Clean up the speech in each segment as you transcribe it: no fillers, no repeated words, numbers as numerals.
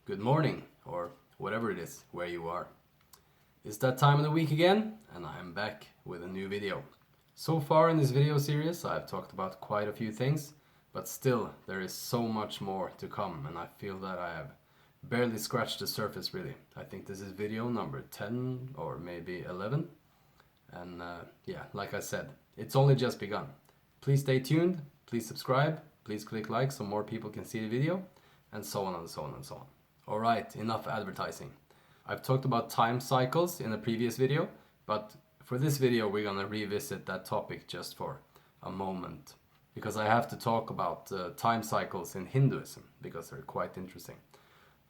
good morning, or whatever it is where you are. It's that time of the week again, and I'm back with a new video. So far in this video series I've talked about quite a few things, but still there is so much more to come, and I feel that I have barely scratched the surface really. I think this is video number 10 or maybe 11, and yeah, like I said, it's only just begun. Please stay tuned, please subscribe, please click like so more people can see the video, and so on and so on and so on. Alright, enough advertising. I've talked about time cycles in a previous video, but for this video we're gonna revisit that topic just for a moment, because I have to talk about time cycles in Hinduism, because they're quite interesting.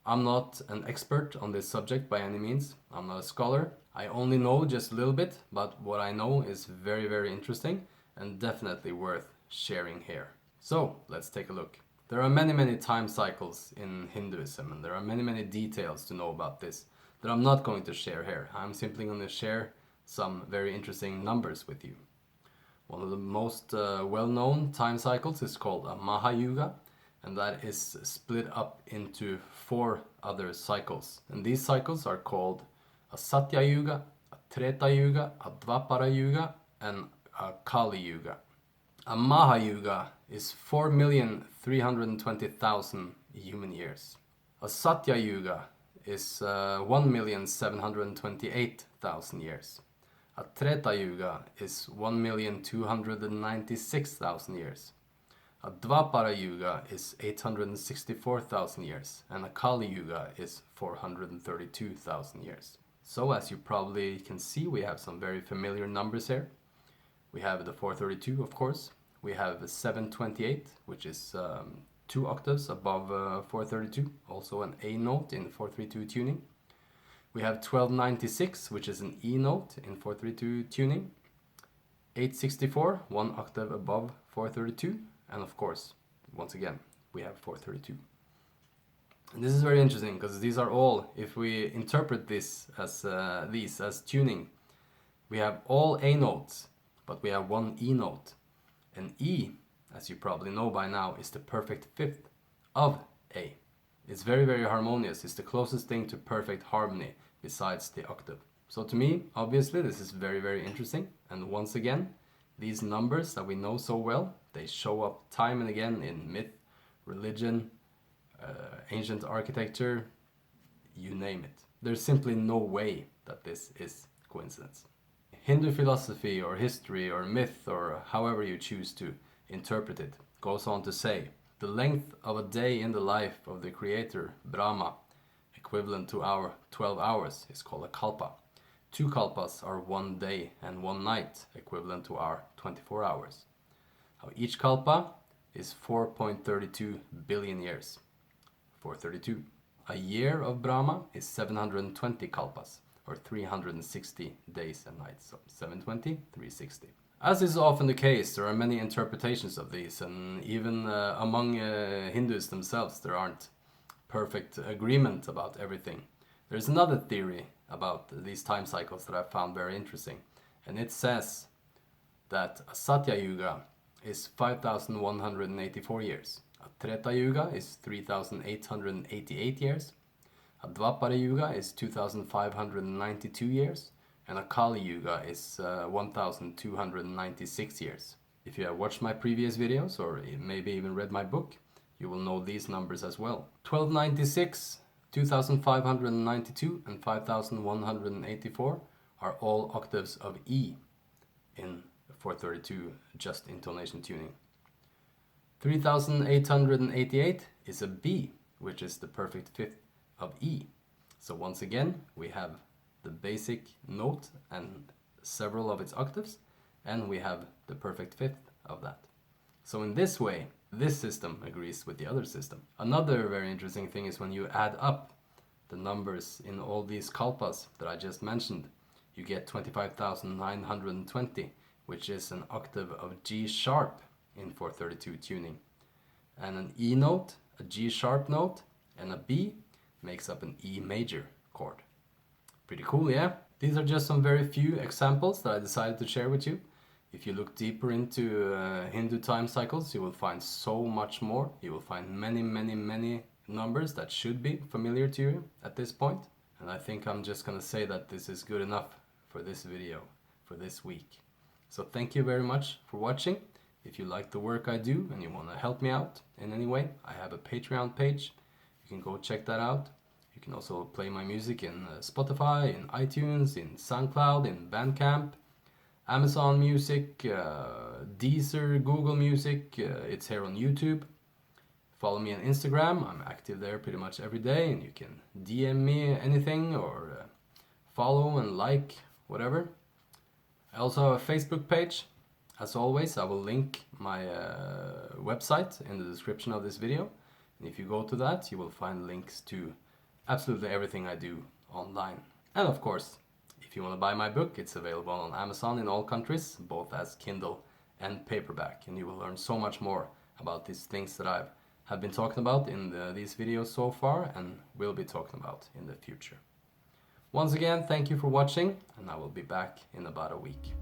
I'm not an expert on this subject by any means. I'm not a scholar. I only know just a little bit, but what I know is very, very interesting and definitely worth sharing here. So let's take a look. There are many time cycles in Hinduism, and there are many details to know about this that I'm not going to share here. I'm simply going to share some very interesting numbers with you. One of the most well-known time cycles is called a Maha Yoga, and that is split up into 4 other cycles. And these cycles are called a Satya Yuga, a Treta Yuga, a Dvapara Yuga, and a Kali Yuga. A Maha Yoga is 4,320,000 human years. A Satya Yuga is 1,728,000 years. A Treta Yuga is 1,296,000 years. A Dvapara Yuga is 864,000 years, and a Kali Yuga is 432,000 years. So as you probably can see, we have some very familiar numbers here. We have the 432, of course. We have 728, which is 2 octaves above 432, also an A note in 432 tuning. We have 1296, which is an E note in 432 tuning. 864, 1 octave above 432, and of course, once again, we have 432. And this is very interesting because these are all, if we interpret this as these as tuning, we have all A notes, but we have 1 E note. And E, as you probably know by now, is the perfect fifth of A. It's very harmonious. It's the closest thing to perfect harmony besides the octave. So to me, obviously, this is very interesting. And once again, these numbers that we know so well, they show up time and again in myth, religion, ancient architecture, you name it. There's simply no way that this is coincidence. Hindu philosophy or history or myth, or however you choose to interpret it, goes on to say, the length of a day in the life of the creator, Brahma, equivalent to our 12 hours, is called a kalpa. 2 kalpas are 1 day and 1 night, equivalent to our 24 hours. How each kalpa is 4.32 billion years. 432. A year of Brahma is 720 kalpas, or 360 days and nights. So 720, 360. As is often the case, there are many interpretations of these, and even among Hindus themselves there aren't perfect agreement about everything. There's another theory about these time cycles that I found very interesting, and it says that a Satya Yuga is 5,184 years, a Treta Yuga is 3,888 years, a Dvapara Yuga is 2,592 years, and a Kali Yuga is 1,296 years. If you have watched my previous videos, or maybe even read my book, you will know these numbers as well. 1296, 2,592, and 5,184 are all octaves of E in 432 just intonation tuning. 3,888 is a B, which is the perfect fifth of E. So once again, we have the basic note and several of its octaves, and we have the perfect fifth of that. So in this way, this system agrees with the other system. Another very interesting thing is when you add up the numbers in all these kalpas that I just mentioned, you get 25,920, which is an octave of G sharp in 432 tuning. And an E note, a G sharp note, and a B makes up an E major chord. Pretty cool, yeah? These are just some very few examples that I decided to share with you. If you look deeper into Hindu time cycles, you will find so much more. You will find many numbers that should be familiar to you at this point. And I think I'm just gonna say that this is good enough for this video, for this week. So thank you very much for watching. If you like the work I do and you want to help me out in any way, I have a Patreon page. You can go check that out. You can also play my music in Spotify, in iTunes, in SoundCloud, in Bandcamp, Amazon Music, Deezer, Google Music. It's here on YouTube. Follow me on Instagram. I'm active there pretty much every day, and you can DM me anything or follow and like, whatever. I also have a Facebook page. As always, I will link my website in the description of this video. And if you go to that, you will find links to absolutely everything I do online. And of course, if you want to buy my book, it's available on Amazon in all countries, both as Kindle and paperback. And you will learn so much more about these things that I have been talking about in these videos so far and will be talking about in the future. Once again, thank you for watching, and I will be back in about a week.